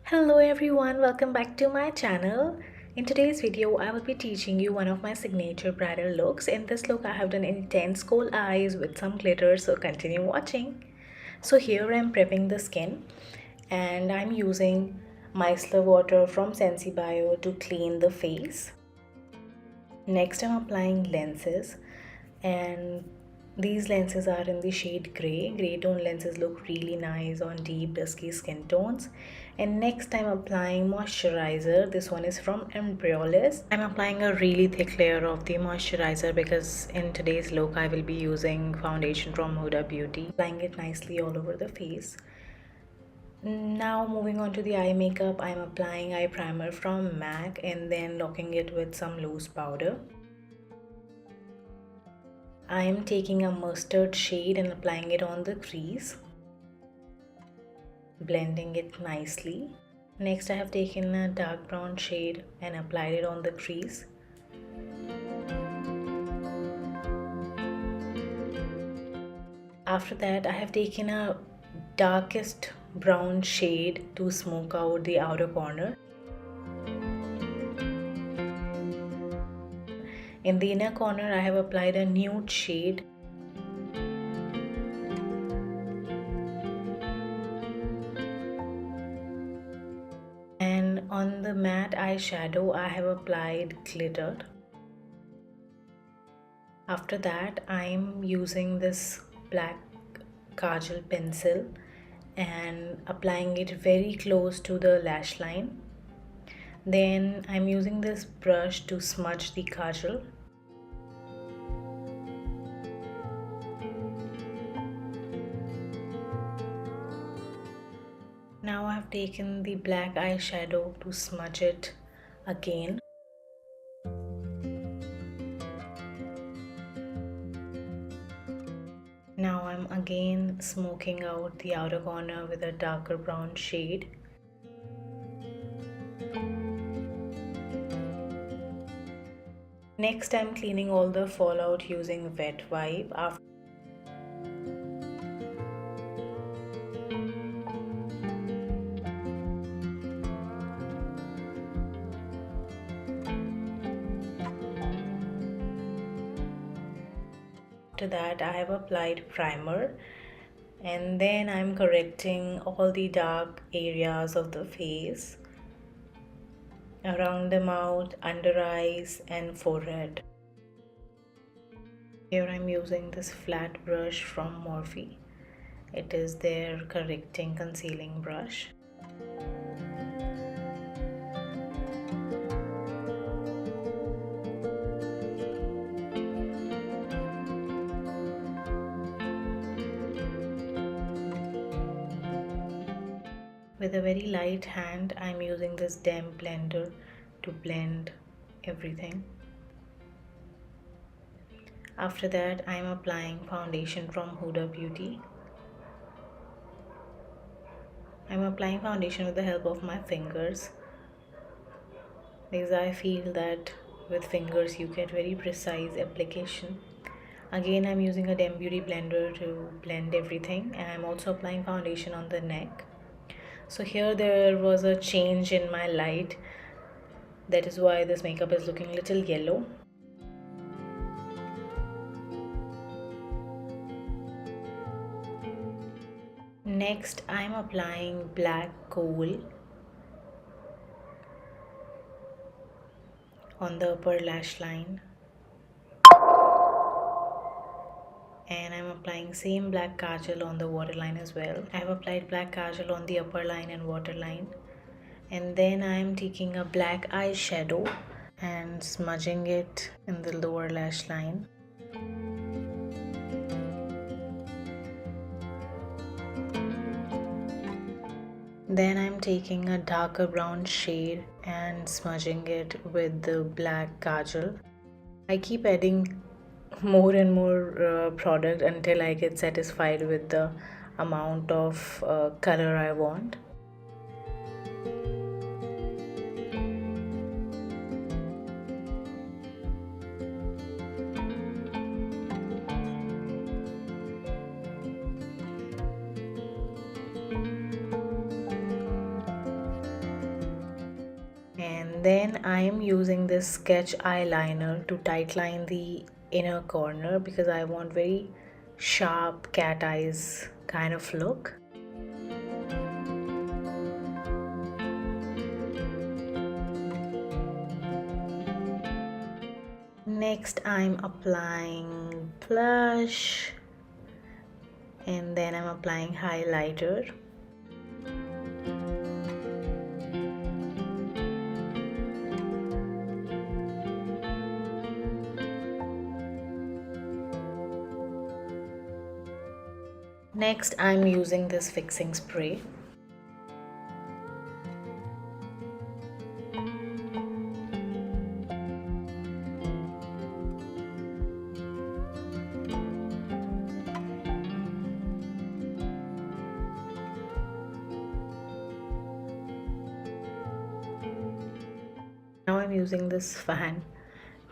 Hello everyone, welcome back to my channel. In today's video, I will be teaching you one of my signature bridal looks. In this look, I have done intense kohl eyes with some glitter, so continue watching. So here I'm prepping the skin and I'm using micellar water from Sensibio to clean the face. Next, I'm applying lenses and these lenses are in the shade gray. Gray tone lenses look really nice on deep dusky skin tones. And next I'm applying moisturizer. This one is from Embryoless. I'm applying a really thick layer of the moisturizer because in today's look I will be using foundation from Huda Beauty. Applying it nicely all over the face. Now moving on to the eye makeup, I'm applying eye primer from MAC and then locking it with some loose powder. I am taking a mustard shade and applying it on the crease, blending it nicely. Next I have taken a dark brown shade and applied it on the crease. After that I have taken a darkest brown shade to smoke out the outer corner. In the inner corner I have applied a nude shade. And on the matte eyeshadow I have applied glitter. After that I am using this black kajal pencil and applying it very close to the lash line. Then I'm using this brush to smudge the kajal. Now I have taken the black eyeshadow to smudge it again. Now I'm again smoking out the outer corner with a darker brown shade. Next I'm cleaning all the fallout using wet wipe. After that I have applied primer and then I'm correcting all the dark areas of the face, around the mouth, under eyes and forehead. Here I'm using this flat brush from Morphe. It is their correcting concealing brush. With a very light hand, I'm using this damp blender to blend everything. After that, I'm applying foundation from Huda Beauty. I'm applying foundation with the help of my fingers because I feel that with fingers you get very precise application. Again, I'm using a damp beauty blender to blend everything, and I'm also applying foundation on the neck. So here there was a change in my light, that is why this makeup is looking a little yellow. Next I'm applying black kohl on the upper lash line, and I'm applying same black kajal on the waterline as well. I have applied black kajal on the upper line and waterline, and then I'm taking a black eyeshadow and smudging it in the lower lash line. Then I'm taking a darker brown shade and smudging it with the black kajal. I keep adding more and more product until I get satisfied with the amount of color I want. then I am using this sketch eyeliner to tightline the inner corner because I want very sharp cat eyes kind of look. Next I'm applying blush and then I'm applying highlighter. Next I'm using this fixing spray. Now I'm using this fan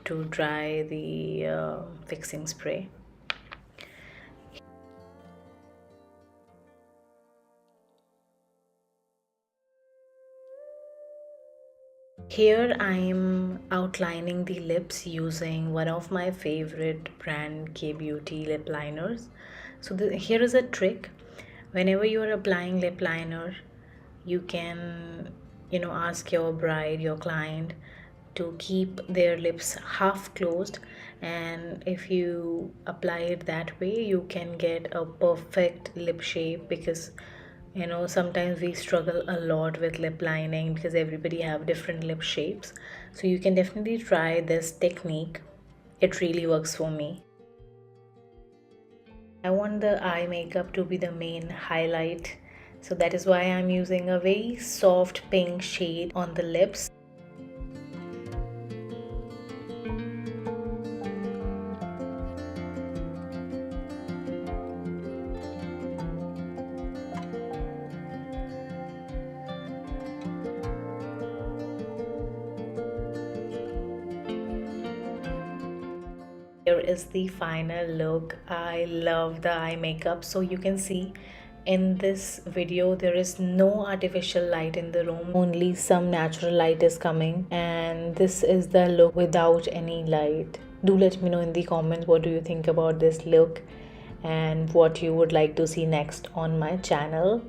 to dry the fixing spray. Here I am outlining the lips using one of my favorite brand K-Beauty lip liners. So here is a trick. Whenever you are applying lip liner, you can ask your bride, your client, to keep their lips half closed, and if you apply it that way you can get a perfect lip shape, because sometimes we struggle a lot with lip lining because everybody have different lip shapes. So you can definitely try this technique. It really works for me. I want the eye makeup to be the main highlight, so that is why I'm using a very soft pink shade on the lips. Here is the final look. I love the eye makeup. So you can see in this video there is no artificial light in the room, only some natural light is coming, and this is the look without any light. Do let me know in the comments what do you think about this look and what you would like to see next on my channel.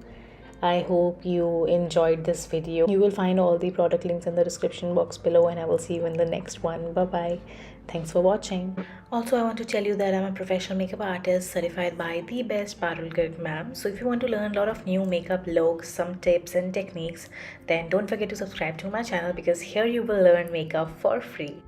I hope you enjoyed this video. You will find all the product links in the description box below, and I will see you in the next one. Bye bye. Thanks for watching. Also, I want to tell you that I'm a professional makeup artist certified by the best Glam. So if you want to learn a lot of new makeup looks, some tips and techniques, then don't forget to subscribe to my channel, because here you will learn makeup for free.